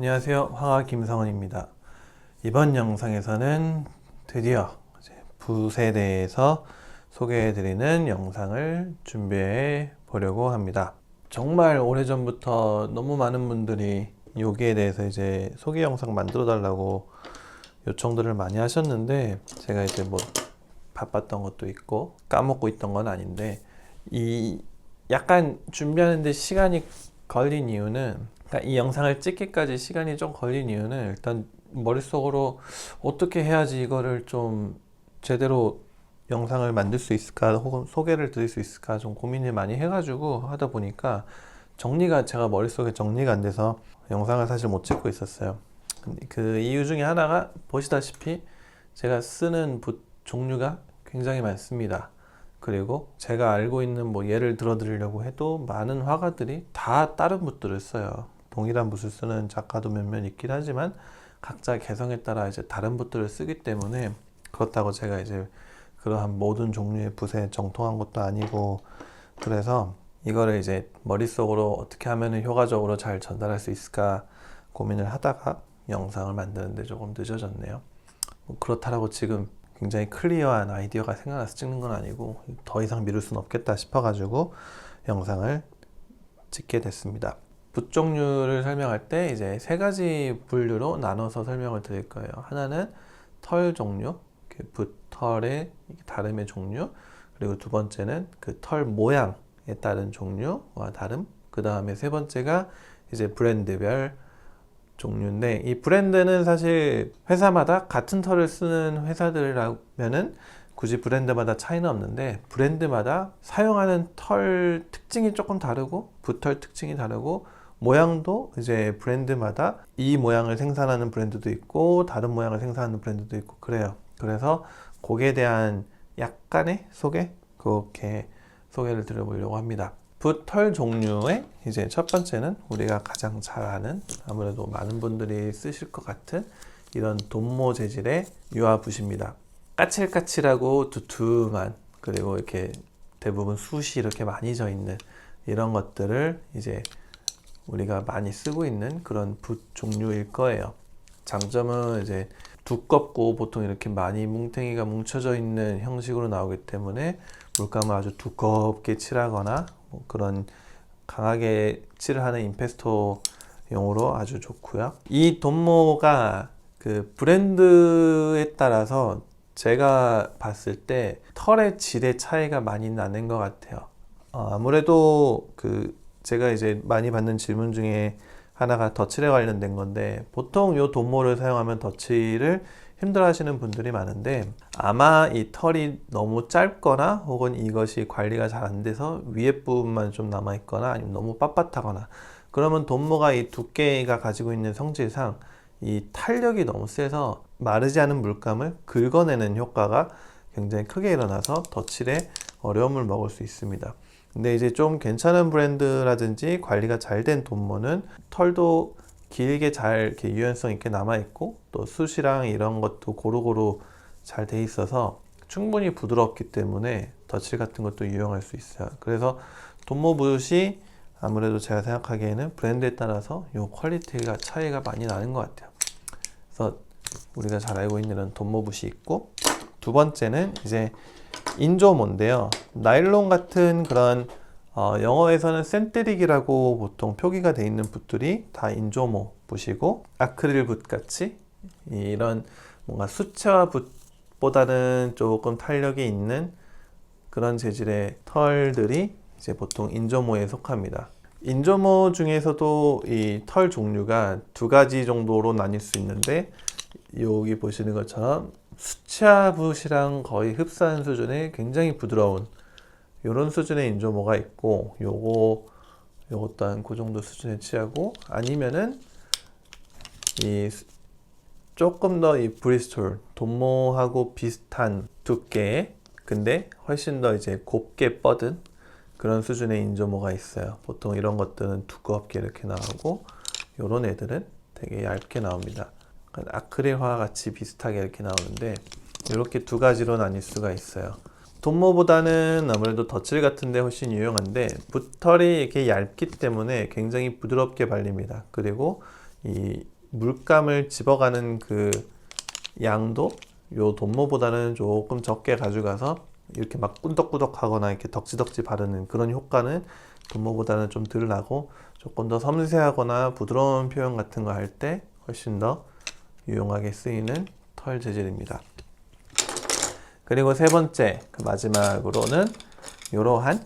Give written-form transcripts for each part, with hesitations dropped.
안녕하세요. 화가 김성원입니다. 이번 영상에서는 드디어 붓에 대해서 소개해드리는 영상을 준비해 보려고 합니다. 정말 오래전부터 너무 많은 분들이 여기에 대해서 소개 영상 만들어 달라고 요청들을 많이 하셨는데, 제가 바빴던 것도 있고 까먹고 있던 건 아닌데, 이 약간 준비하는데 시간이 걸린 이유는, 그러니까 이 영상을 찍기까지 시간이 좀 걸린 이유는, 일단 머릿속으로 어떻게 해야지 이거를 좀 제대로 영상을 만들 수 있을까, 혹은 소개를 드릴 수 있을까 좀 고민을 많이 해가지고 하다 보니까 제가 머릿속에 정리가 안 돼서 영상을 사실 못 찍고 있었어요. 그 이유 중에 하나가, 보시다시피 제가 쓰는 붓 종류가 굉장히 많습니다. 그리고 제가 알고 있는 예를 들어 드리려고 해도 많은 화가들이 다 다른 붓들을 써요. 동일한 붓을 쓰는 작가도 몇몇 있긴 하지만 각자 개성에 따라 다른 붓들을 쓰기 때문에, 그렇다고 제가 그러한 모든 종류의 붓에 정통한 것도 아니고, 그래서 이거를 머릿속으로 어떻게 하면 효과적으로 잘 전달할 수 있을까 고민을 하다가 영상을 만드는데 조금 늦어졌네요. 그렇다고 지금 굉장히 클리어한 아이디어가 생각나서 찍는 건 아니고, 더 이상 미룰 수는 없겠다 싶어가지고 영상을 찍게 됐습니다. 붓 종류를 설명할 때 세 가지 분류로 나눠서 설명을 드릴 거예요. 하나는 털 종류, 붓털의 다름의 종류, 그리고 두 번째는 그 털 모양에 따른 종류와 다름, 그 다음에 세 번째가 브랜드별 종류인데, 이 브랜드는 사실 회사마다 같은 털을 쓰는 회사들이라면은 굳이 브랜드마다 차이는 없는데, 브랜드마다 사용하는 털 특징이 조금 다르고, 붓털 특징이 다르고, 모양도 브랜드마다 이 모양을 생산하는 브랜드도 있고 다른 모양을 생산하는 브랜드도 있고 그래요. 그래서 거기에 대한 약간의 소개, 그렇게 소개를 드려보려고 합니다. 붓털 종류의 첫 번째는 우리가 가장 잘 아는, 아무래도 많은 분들이 쓰실 것 같은 이런 돈모 재질의 유화붓입니다. 까칠까칠하고 두툼한, 그리고 이렇게 대부분 숱이 이렇게 많이 져 있는 이런 것들을 우리가 많이 쓰고 있는 그런 붓 종류일 거예요. 장점은 두껍고 보통 이렇게 많이 뭉탱이가 뭉쳐져 있는 형식으로 나오기 때문에 물감을 아주 두껍게 칠하거나 그런 강하게 칠을 하는 임페스토용으로 아주 좋고요. 이 돈모가 그 브랜드에 따라서 제가 봤을 때 털의 질의 차이가 많이 나는 것 같아요. 아무래도 제가 많이 받는 질문 중에 하나가 덧칠에 관련된 건데, 보통 이 돈모를 사용하면 덧칠을 힘들어 하시는 분들이 많은데, 아마 이 털이 너무 짧거나 혹은 이것이 관리가 잘 안 돼서 위에 부분만 좀 남아 있거나 아니면 너무 빳빳하거나, 그러면 돈모가 이 두께가 가지고 있는 성질상 이 탄력이 너무 세서 마르지 않은 물감을 긁어내는 효과가 굉장히 크게 일어나서 덧칠에 어려움을 먹을 수 있습니다. 근데 좀 괜찮은 브랜드라든지 관리가 잘 된 돈모는 털도 길게 잘 이렇게 유연성 있게 남아있고, 또 숱이랑 이런 것도 고루고루 잘 돼 있어서 충분히 부드럽기 때문에 덧칠 같은 것도 유용할 수 있어요. 그래서 돈모 붓이 아무래도 제가 생각하기에는 브랜드에 따라서 이 퀄리티가 차이가 많이 나는 것 같아요. 그래서 우리가 잘 알고 있는 이런 돈모 붓이 있고, 두 번째는 인조모인데요. 나일론 같은 그런 영어에서는 센테릭이라고 보통 표기가 되어 있는 붓들이 다 인조모 붓이고, 아크릴 붓 같이 이런 뭔가 수채화 붓보다는 조금 탄력이 있는 그런 재질의 털들이 보통 인조모에 속합니다. 인조모 중에서도 이 털 종류가 두 가지 정도로 나뉠 수 있는데, 여기 보시는 것처럼 수채화 붓이랑 거의 흡사한 수준의 굉장히 부드러운 이런 수준의 인조모가 있고, 요것도 한 그 정도 수준에 취하고, 아니면은 조금 더 이 브리스톨 돈모하고 비슷한 두께의, 근데 훨씬 더 곱게 뻗은 그런 수준의 인조모가 있어요. 보통 이런 것들은 두껍게 이렇게 나오고, 요런 애들은 되게 얇게 나옵니다. 아크릴화 같이 비슷하게 이렇게 나오는데, 이렇게 두 가지로 나뉠 수가 있어요. 돈모보다는 아무래도 덧칠 같은 데 훨씬 유용한데, 붓털이 이렇게 얇기 때문에 굉장히 부드럽게 발립니다. 그리고 이 물감을 집어가는 그 양도 요 돈모보다는 조금 적게 가져가서 이렇게 막 꾸덕꾸덕 하거나 이렇게 덕지덕지 바르는 그런 효과는 돈모보다는 좀 덜 나고 조금 더 섬세하거나 부드러운 표현 같은 거 할 때 훨씬 더 유용하게 쓰이는 털 재질입니다. 그리고 세 번째, 그 마지막으로는 이러한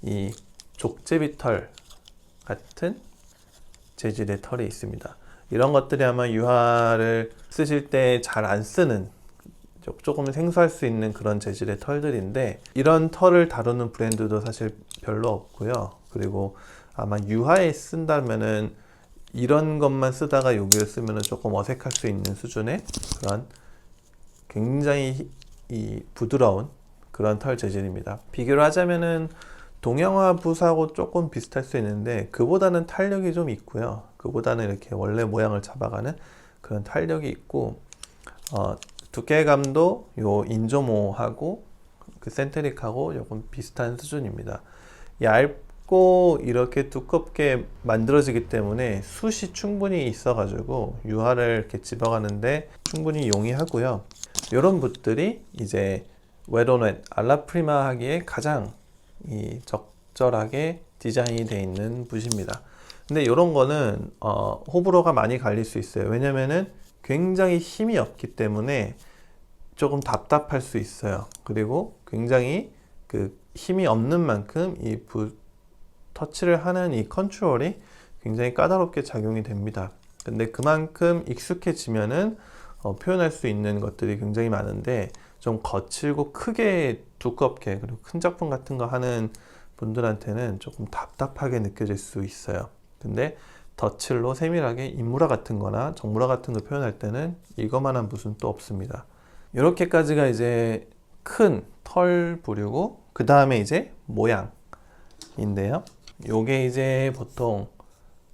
이 족제비 털 같은 재질의 털이 있습니다. 이런 것들이 아마 유화를 쓰실 때 잘 안 쓰는, 조금 생소할 수 있는 그런 재질의 털들인데, 이런 털을 다루는 브랜드도 사실 별로 없고요. 그리고 아마 유화에 쓴다면은 이런 것만 쓰다가 여기를 쓰면은 조금 어색할 수 있는 수준의 그런 굉장히 이 부드러운 그런 털 재질입니다. 비교를 하자면은 동형화 붓하고 조금 비슷할 수 있는데 그보다는 탄력이 좀 있고요. 그보다는 이렇게 원래 모양을 잡아가는 그런 탄력이 있고, 두께감도 요 인조모하고 그 센테릭하고 조금 비슷한 수준입니다. 얇고 이렇게 두껍게 만들어지기 때문에 숱이 충분히 있어가지고 유화를 이렇게 집어가는데 충분히 용이하고요. 이런 붓들이 이제 웨로넷, 알라프리마 하기에 가장 이 적절하게 디자인이 되어 있는 붓입니다. 근데 이런 거는 호불호가 많이 갈릴 수 있어요. 왜냐면은 굉장히 힘이 없기 때문에 조금 답답할 수 있어요. 그리고 굉장히 그 힘이 없는 만큼 이 붓 터치를 하는 이 컨트롤이 굉장히 까다롭게 작용이 됩니다. 근데 그만큼 익숙해지면은 표현할 수 있는 것들이 굉장히 많은데, 좀 거칠고 크게 두껍게 그리고 큰 작품 같은 거 하는 분들한테는 조금 답답하게 느껴질 수 있어요. 근데 덧칠로 세밀하게 인물화 같은 거나 정물화 같은 거 표현할 때는 이거만한 붓은 또 없습니다. 이렇게까지가 이제 큰 털 부류고, 그 다음에 이제 모양인데요. 요게 이제 보통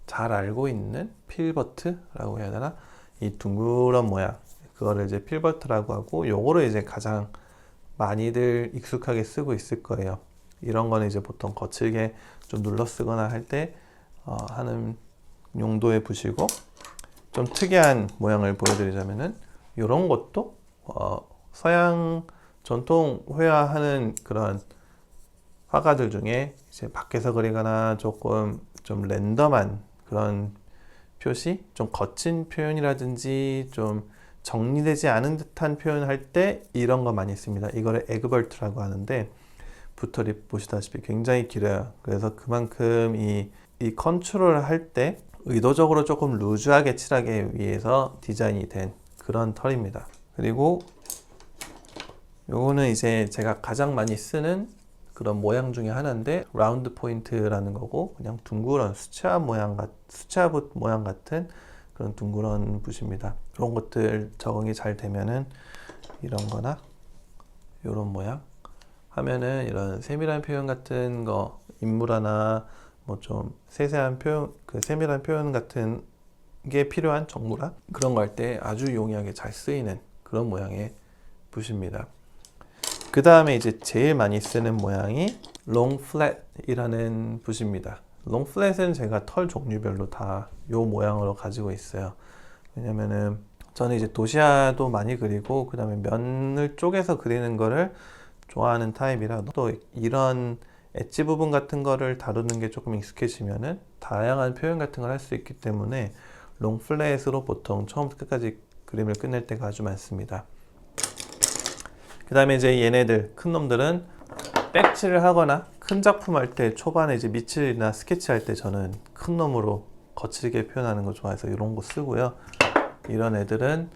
잘 알고 있는 필버트라고 해야 되나? 이 둥그런 모양, 그거를 이제 필버트라고 하고, 요거를 이제 가장 많이들 익숙하게 쓰고 있을 거예요. 이런 거는 이제 보통 거칠게 좀 눌러 쓰거나 할 때 하는 용도의 붓이고, 좀 특이한 모양을 보여드리자면은 이런 것도 서양 전통 회화하는 그런 화가들 중에 이제 밖에서 그리거나 조금 좀 랜덤한 그런 표시, 좀 거친 표현이라든지 좀 정리되지 않은 듯한 표현을 할 때 이런 거 많이 씁니다. 이거를 에그벌트라고 하는데, 붓털이 보시다시피 굉장히 길어요. 그래서 그만큼 이 컨트롤을 할 때 의도적으로 조금 루즈하게 칠하기 위해서 디자인이 된 그런 털입니다. 그리고 요거는 이제 제가 가장 많이 쓰는 그런 모양 중에 하나인데, 라운드 포인트라는 거고, 그냥 둥그런 수채화붓 모양 같은 그런 둥그런 붓입니다. 그런 것들 적응이 잘 되면은 이런 거나 이런 모양 하면은 이런 세밀한 표현 같은 거, 인물화나 뭐 좀 세세한 표현, 그 세밀한 표현 같은 게 필요한 정물화, 그런 거 할 때 아주 용이하게 잘 쓰이는 그런 모양의 붓입니다. 그 다음에 이제 제일 많이 쓰는 모양이 롱 플랫이라는 붓입니다. 롱 플랫은 제가 털 종류별로 다 요 모양으로 가지고 있어요. 왜냐면은 저는 이제 도시화도 많이 그리고, 그 다음에 면을 쪼개서 그리는 거를 좋아하는 타입이라, 또 이런 엣지 부분 같은 거를 다루는 게 조금 익숙해지면은 다양한 표현 같은 걸 할 수 있기 때문에 롱 플랫으로 보통 처음부터 끝까지 그림을 끝낼 때가 아주 많습니다. 그 다음에 이제 얘네들 큰 놈들은 백칠을 하거나 큰 작품 할 때, 초반에 이제 밑칠이나 스케치 할 때 저는 큰 놈으로 거칠게 표현하는 거 좋아해서 이런 거 쓰고요. 이런 애들은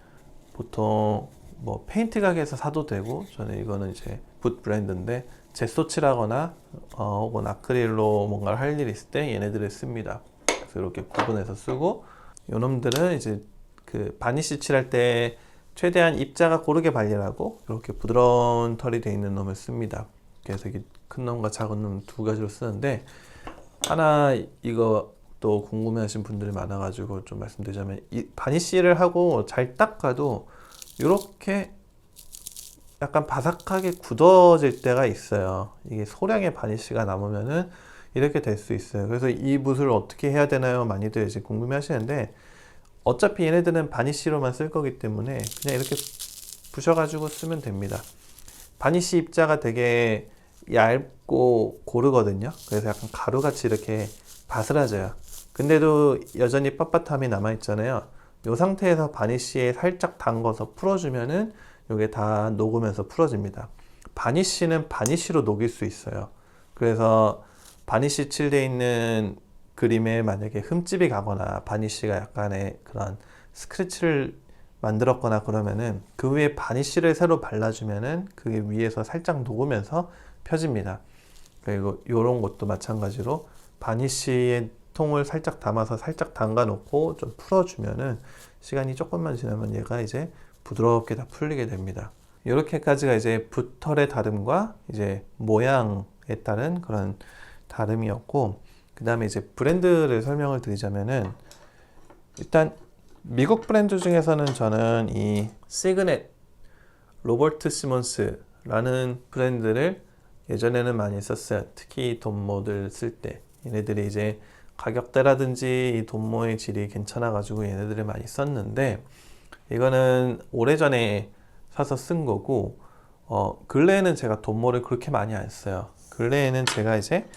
보통 뭐 페인트 가게에서 사도 되고, 저는 이거는 이제 붓 브랜드인데 제소칠하거나 혹은 아크릴로 뭔가를 할 일이 있을 때 얘네들을 씁니다. 그래서 이렇게 구분해서 쓰고, 요 놈들은 이제 그 바니쉬 칠할 때 최대한 입자가 고르게 발리라고 이렇게 부드러운 털이 되어 있는 놈을 씁니다. 그래서 이게 큰 놈과 작은 놈 두 가지로 쓰는데, 하나 이거 또 궁금해하신 분들이 많아가지고 좀 말씀드리자면, 이 바니쉬를 하고 잘 닦아도 이렇게 약간 바삭하게 굳어질 때가 있어요. 이게 소량의 바니쉬가 남으면은 이렇게 될 수 있어요. 그래서 이 붓을 어떻게 해야 되나요? 많이들 이제 궁금해 하시는데, 어차피 얘네들은 바니쉬로만 쓸 거기 때문에 그냥 이렇게 부셔가지고 쓰면 됩니다. 바니쉬 입자가 되게 얇고 고르거든요. 그래서 약간 가루같이 이렇게 바스라져요. 근데도 여전히 빳빳함이 남아있잖아요. 이 상태에서 바니쉬에 살짝 담궈서 풀어주면은 이게 다 녹으면서 풀어집니다. 바니쉬는 바니쉬로 녹일 수 있어요. 그래서 바니쉬 칠돼 있는 그림에 만약에 흠집이 가거나 바니쉬가 약간의 그런 스크래치를 만들었거나 그러면은 그 위에 바니쉬를 새로 발라주면은 그게 위에서 살짝 녹으면서 펴집니다. 그리고 이런 것도 마찬가지로 바니쉬의 통을 살짝 담아서 살짝 담가 놓고 좀 풀어주면은 시간이 조금만 지나면 얘가 이제 부드럽게 다 풀리게 됩니다. 이렇게까지가 이제 붓털의 다름과 이제 모양에 따른 그런 다름이었고, 그 다음에 이제 브랜드를 설명을 드리자면은, 일단 미국 브랜드 중에서는 저는 이 시그넷 로버트 시몬스라는 브랜드를 예전에는 많이 썼어요. 특히 돈모들 쓸 때 얘네들이 이제 가격대라든지 이 돈모의 질이 괜찮아 가지고 얘네들을 많이 썼는데, 이거는 오래전에 사서 쓴 거고, 근래에는 제가 돈모를 그렇게 많이 안 써요. 근래에는 제가 이제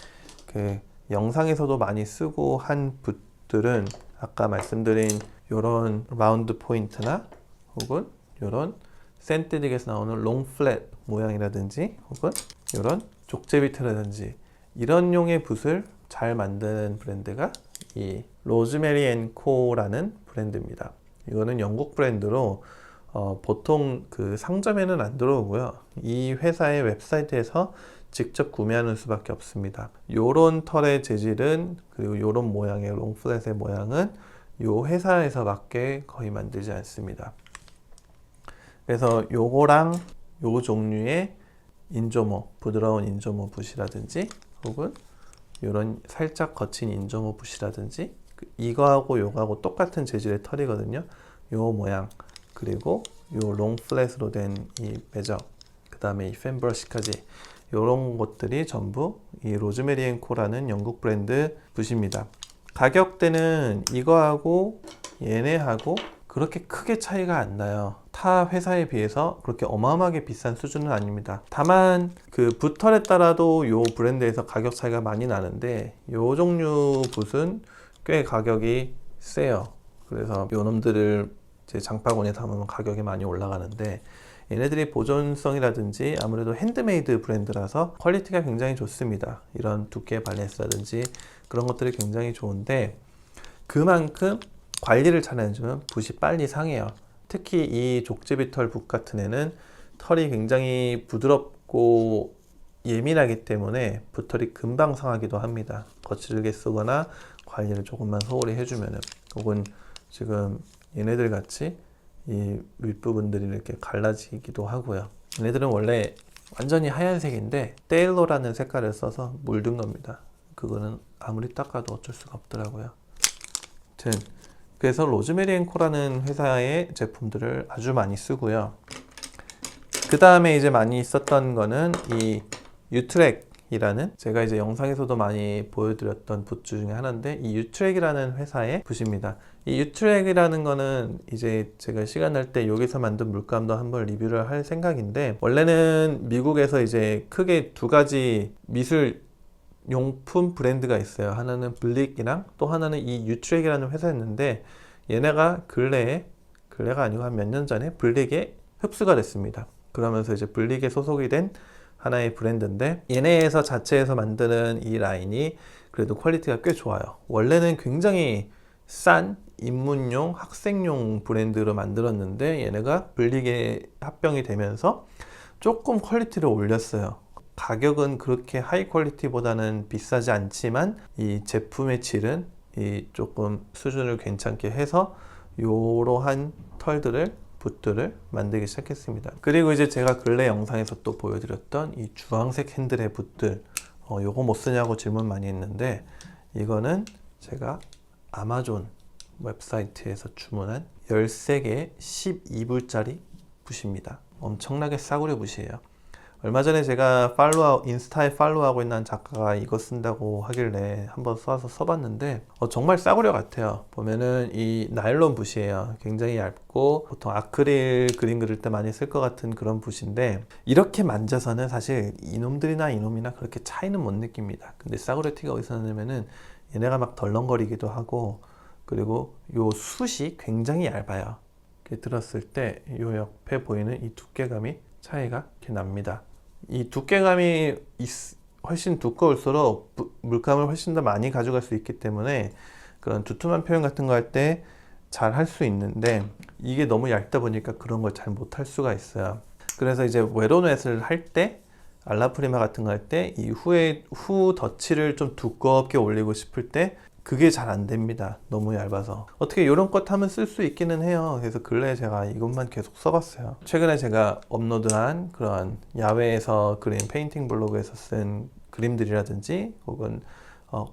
그 영상에서도 많이 쓰고 한 붓들은 아까 말씀드린 요런 라운드 포인트나 혹은 요런 센테딕에서 나오는 롱 플랫 모양이라든지 혹은 요런 족제비트라든지 이런 용의 붓을 잘 만드는 브랜드가 이 로즈메리 앤 코라는 브랜드입니다. 이거는 영국 브랜드로 보통 그 상점에는 안 들어오고요. 이 회사의 웹사이트에서 직접 구매하는 수밖에 없습니다. 요런 털의 재질은, 그리고 요런 모양의 롱플랫의 모양은 요 회사에서밖에 거의 만들지 않습니다. 그래서 요거랑 요 종류의 인조모, 부드러운 인조모 붓이라든지 혹은 요런 살짝 거친 인조모 붓이라든지, 이거하고 요거하고 똑같은 재질의 털이거든요. 요 모양, 그리고 요 롱 플랫으로 된 이 매적, 그 다음에 이 팬 브러쉬까지 요런 것들이 전부 이 로즈메리 앤 코라는 영국 브랜드 붓입니다. 가격대는 이거하고 얘네하고 그렇게 크게 차이가 안 나요. 타 회사에 비해서 그렇게 어마어마하게 비싼 수준은 아닙니다. 다만 그 붓털에 따라도 요 브랜드에서 가격 차이가 많이 나는데, 요 종류 붓은 꽤 가격이 세요. 그래서 요 놈들을 제 장바구니에 담으면 가격이 많이 올라가는데, 얘네들이 보존성이라든지 아무래도 핸드메이드 브랜드라서 퀄리티가 굉장히 좋습니다. 이런 두께 밸런스라든지 그런 것들이 굉장히 좋은데, 그만큼 관리를 잘 안 해주면 붓이 빨리 상해요. 특히 이 족제비털 붓 같은 애는 털이 굉장히 부드럽고 예민하기 때문에 붓털이 금방 상하기도 합니다. 거칠게 쓰거나 관리를 조금만 소홀히 해주면은, 혹은 지금 얘네들 같이 이 윗부분들이 이렇게 갈라지기도 하고요. 얘네들은 원래 완전히 하얀색인데 테일러라는 색깔을 써서 물든 겁니다. 그거는 아무리 닦아도 어쩔 수가 없더라고요. 아무튼 그래서 로즈메리 앤 코라는 회사의 제품들을 아주 많이 쓰고요. 그 다음에 이제 많이 썼던 거는 이 유트렉이라는, 제가 이제 영상에서도 많이 보여드렸던 붓 중에 하나인데, 이 유트렉이라는 회사의 붓입니다. 이 유트렉이라는 거는 이제 제가 시간 날 때 여기서 만든 물감도 한번 리뷰를 할 생각인데, 원래는 미국에서 이제 크게 두 가지 미술 용품 브랜드가 있어요. 하나는 블릭이랑 또 하나는 이 유트렉이라는 회사였는데, 얘네가 근래가 아니고 한 몇 년 전에 블릭에 흡수가 됐습니다. 그러면서 이제 블릭에 소속이 된 하나의 브랜드인데, 얘네에서 자체에서 만드는 이 라인이 그래도 퀄리티가 꽤 좋아요. 원래는 굉장히 싼 입문용, 학생용 브랜드로 만들었는데, 얘네가 블릭에 합병이 되면서 조금 퀄리티를 올렸어요. 가격은 그렇게 하이 퀄리티보다는 비싸지 않지만 이 제품의 질은 이 조금 수준을 괜찮게 해서 이러한 털들을, 붓들을 만들기 시작했습니다. 그리고 이제 제가 근래 영상에서 또 보여드렸던 이 주황색 핸들의 붓들, 요거 못 쓰냐고 질문 많이 했는데, 이거는 제가 아마존 웹사이트에서 주문한 13개 12불짜리 붓입니다. 엄청나게 싸구려 붓이에요. 얼마 전에 제가 인스타에 팔로우하고 있는 작가가 이거 쓴다고 하길래 한번 써봤는데 정말 싸구려 같아요. 보면은 이 나일론 붓이에요. 굉장히 얇고 보통 아크릴 그림 그릴 때 많이 쓸 것 같은 그런 붓인데 이렇게 만져서는 사실 이놈이나 그렇게 차이는 못 느낍니다. 근데 싸구려 티가 어디서 나냐면은 얘네가 막 덜렁거리기도 하고 그리고 요 숯이 굉장히 얇아요. 이렇게 들었을 때 요 옆에 보이는 이 두께감이 차이가 이렇게 납니다. 이 두께감이 훨씬 두꺼울수록 물감을 훨씬 더 많이 가져갈 수 있기 때문에 그런 두툼한 표현 같은 거 할 때 잘 할 수 있는데 이게 너무 얇다 보니까 그런 걸 잘 못할 수가 있어요. 그래서 이제 웨로넷을 할 때 알라프리마 같은 거 할 때 이 후 덧칠을 좀 두껍게 올리고 싶을 때 그게 잘 안 됩니다. 너무 얇아서. 어떻게 이런 것 하면 쓸 수 있기는 해요. 그래서 근래에 제가 이것만 계속 써봤어요. 최근에 제가 업로드한 그런 야외에서 그린 페인팅 블로그에서 쓴 그림들이라든지 혹은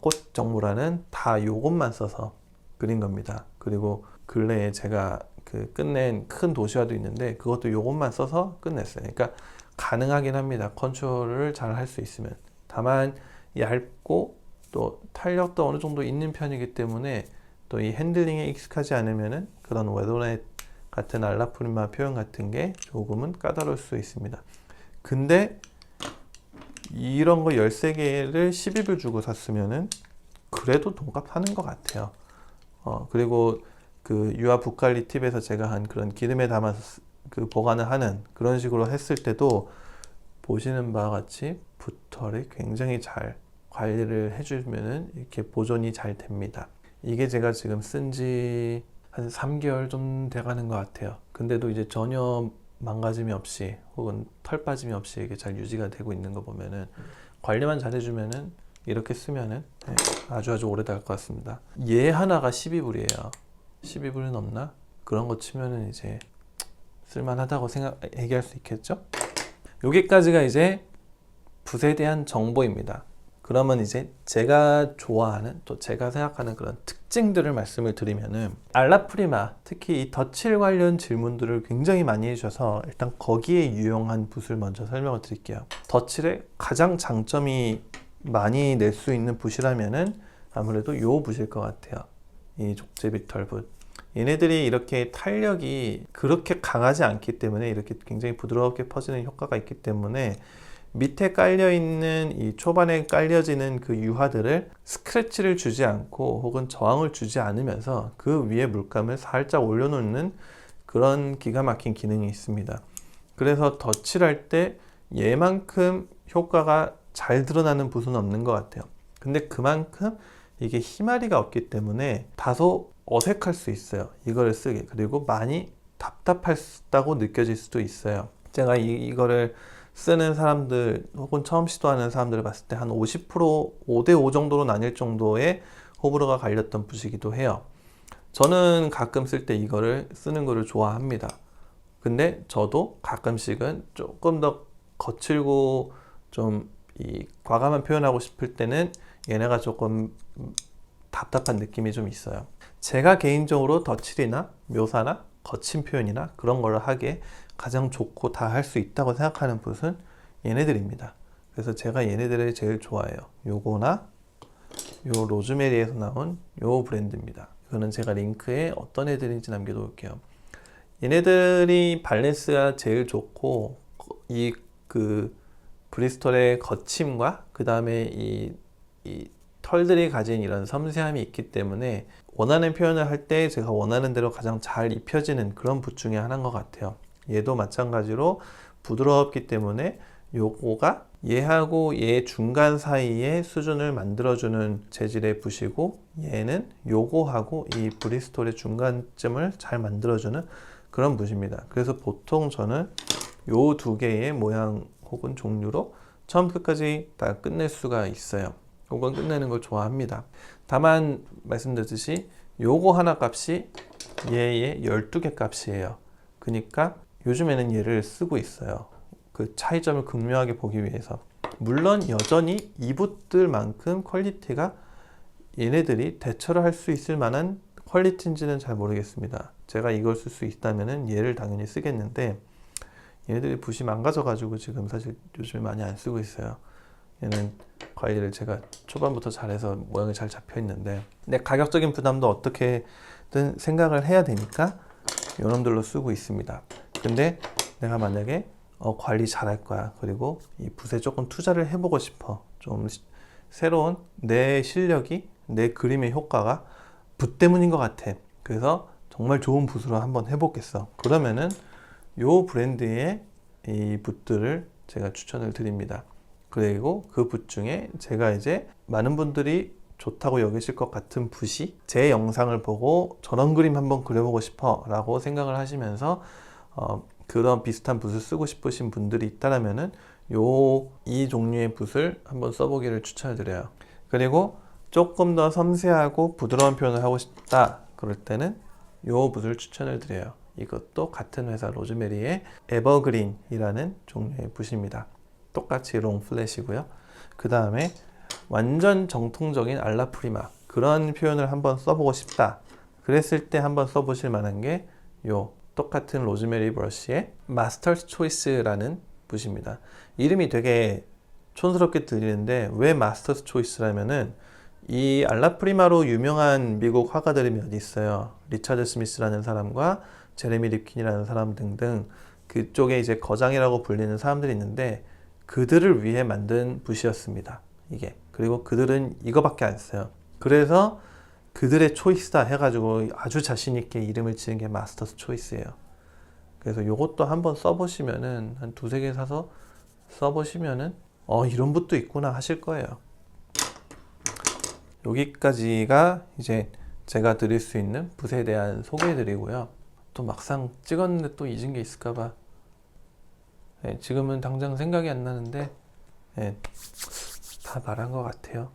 꽃 정모라는 다 요것만 써서 그린 겁니다. 그리고 근래에 제가 그 끝낸 큰 도시화도 있는데 그것도 요것만 써서 끝냈어요. 그러니까 가능하긴 합니다. 컨트롤을 잘 할 수 있으면. 다만 얇고 또 탄력도 어느 정도 있는 편이기 때문에 또 이 핸들링에 익숙하지 않으면은 그런 웨도넷 같은 알라프리마 표현 같은 게 조금은 까다로울 수 있습니다. 근데 이런 거 13개를 10입을 주고 샀으면은 그래도 돈값 하는 것 같아요. 그리고 그 유아 붓관리 팁에서 제가 한 그런 기름에 담아서 그 보관을 하는 그런 식으로 했을 때도 보시는 바와 같이 붓털이 굉장히 잘 관리를 해주면은 이렇게 보존이 잘 됩니다. 이게 제가 지금 쓴 지 한 3개월 좀 돼가는 것 같아요. 근데도 이제 전혀 망가짐이 없이 혹은 털 빠짐이 없이 이게 잘 유지가 되고 있는 거 보면은 관리만 잘 해주면은 이렇게 쓰면은 아주 오래 갈 것 같습니다. 얘 하나가 12불이에요. 12불은 넘나? 그런 거 치면은 이제 쓸만하다고 얘기할 수 있겠죠? 여기까지가 이제 붓에 대한 정보입니다. 그러면 이제 제가 좋아하는 또 제가 생각하는 그런 특징들을 말씀을 드리면은 알라프리마 특히 이 덧칠 관련 질문들을 굉장히 많이 해주셔서 일단 거기에 유용한 붓을 먼저 설명을 드릴게요. 덧칠의 가장 장점이 많이 낼 수 있는 붓이라면은 아무래도 요 붓일 것 같아요. 이 족제비털 붓. 얘네들이 이렇게 탄력이 그렇게 강하지 않기 때문에 이렇게 굉장히 부드럽게 퍼지는 효과가 있기 때문에 밑에 깔려있는 이 초반에 깔려지는 그 유화들을 스크래치를 주지 않고 혹은 저항을 주지 않으면서 그 위에 물감을 살짝 올려놓는 그런 기가 막힌 기능이 있습니다. 그래서 덧칠할 때 얘만큼 효과가 잘 드러나는 붓은 없는 것 같아요. 근데 그만큼 이게 힘아리가 없기 때문에 다소 어색할 수 있어요. 이거를 쓰기. 그리고 많이 답답하다고 느껴질 수도 있어요. 제가 이거를 쓰는 사람들 혹은 처음 시도하는 사람들을 봤을 때 한 50% 5대5 정도로 나뉠 정도의 호불호가 갈렸던 붓이기도 해요. 저는 가끔 쓸 때 이거를 쓰는 거를 좋아합니다. 근데 저도 가끔씩은 조금 더 거칠고 좀 이 과감한 표현하고 싶을 때는 얘네가 조금 답답한 느낌이 좀 있어요. 제가 개인적으로 덧칠이나 묘사나 거친 표현이나 그런 걸 하기에 가장 좋고 다 할 수 있다고 생각하는 붓은 얘네들입니다. 그래서 제가 얘네들을 제일 좋아해요. 요거나 요 로즈메리에서 나온 요 브랜드입니다. 이거는 제가 링크에 어떤 애들인지 남겨놓을게요. 얘네들이 밸런스가 제일 좋고 이 그 브리스톨의 거침과 그 다음에 이 털들이 가진 이런 섬세함이 있기 때문에 원하는 표현을 할 때 제가 원하는 대로 가장 잘 입혀지는 그런 붓 중에 하나인 것 같아요. 얘도 마찬가지로 부드럽기 때문에 요거가 얘하고 얘 중간 사이의 수준을 만들어주는 재질의 붓이고 얘는 요거하고 이 브리스톨의 중간점을 잘 만들어주는 그런 붓입니다. 그래서 보통 저는 요 두 개의 모양 혹은 종류로 처음 끝까지 다 끝낼 수가 있어요. 요건 끝내는 걸 좋아합니다. 다만 말씀드렸듯이 요거 하나 값이 얘의 12개 값이에요. 그러니까 요즘에는 얘를 쓰고 있어요. 그 차이점을 극명하게 보기 위해서. 물론 여전히 이 붓들만큼 퀄리티가 얘네들이 대처를 할 수 있을 만한 퀄리티인지는 잘 모르겠습니다. 제가 이걸 쓸 수 있다면 얘를 당연히 쓰겠는데 얘네들이 붓이 망가져가지고 지금 사실 요즘에 많이 안 쓰고 있어요. 얘는 관리를 제가 초반부터 잘해서 모양이 잘 잡혀 있는데, 근데 가격적인 부담도 어떻게든 생각을 해야 되니까 요놈들로 쓰고 있습니다. 근데 내가 만약에 관리 잘할 거야, 그리고 이 붓에 조금 투자를 해보고 싶어, 좀 새로운 내 실력이, 내 그림의 효과가 붓 때문인 것 같아, 그래서 정말 좋은 붓으로 한번 해보겠어, 그러면은 요 브랜드의 이 붓들을 제가 추천을 드립니다. 그리고 그 붓 중에 제가 이제 많은 분들이 좋다고 여기실 것 같은 붓이, 제 영상을 보고 저런 그림 한번 그려보고 싶어 라고 생각을 하시면서 그런 비슷한 붓을 쓰고 싶으신 분들이 있다면은 이 종류의 붓을 한번 써보기를 추천을 드려요. 그리고 조금 더 섬세하고 부드러운 표현을 하고 싶다 그럴 때는 요 붓을 추천을 드려요. 이것도 같은 회사 로즈메리의 에버그린이라는 종류의 붓입니다. 똑같이 롱 플랫이고요. 그 다음에 완전 정통적인 알라프리마, 그런 표현을 한번 써보고 싶다 그랬을 때 한번 써보실 만한 게 요 똑같은 로즈메리 브러쉬의 마스터스 초이스라는 붓입니다. 이름이 되게 촌스럽게 들리는데 왜 마스터스 초이스라면은, 이 알라프리마로 유명한 미국 화가들이 몇 있어요. 리차드 스미스라는 사람과 제레미 립킨이라는 사람 등등, 그쪽에 이제 거장이라고 불리는 사람들이 있는데 그들을 위해 만든 붓이었습니다, 이게. 그리고 그들은 이거밖에 안 써요. 그래서 그들의 초이스다 해가지고 아주 자신 있게 이름을 지은 게 마스터스 초이스예요. 그래서 요것도 한번 써보시면은, 한 두세 개 사서 써보시면은 이런 붓도 있구나 하실 거예요. 여기까지가 이제 제가 드릴 수 있는 붓에 대한 소개해드리고요. 또 막상 찍었는데 또 잊은 게 있을까봐, 지금은 당장 생각이 안 나는데 다 말한 것 같아요.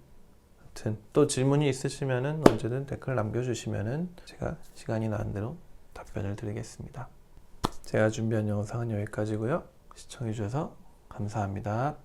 아무튼 또 질문이 있으시면은 언제든 댓글 남겨주시면은 제가 시간이 나는 대로 답변을 드리겠습니다. 제가 준비한 영상은 여기까지고요. 시청해주셔서 감사합니다.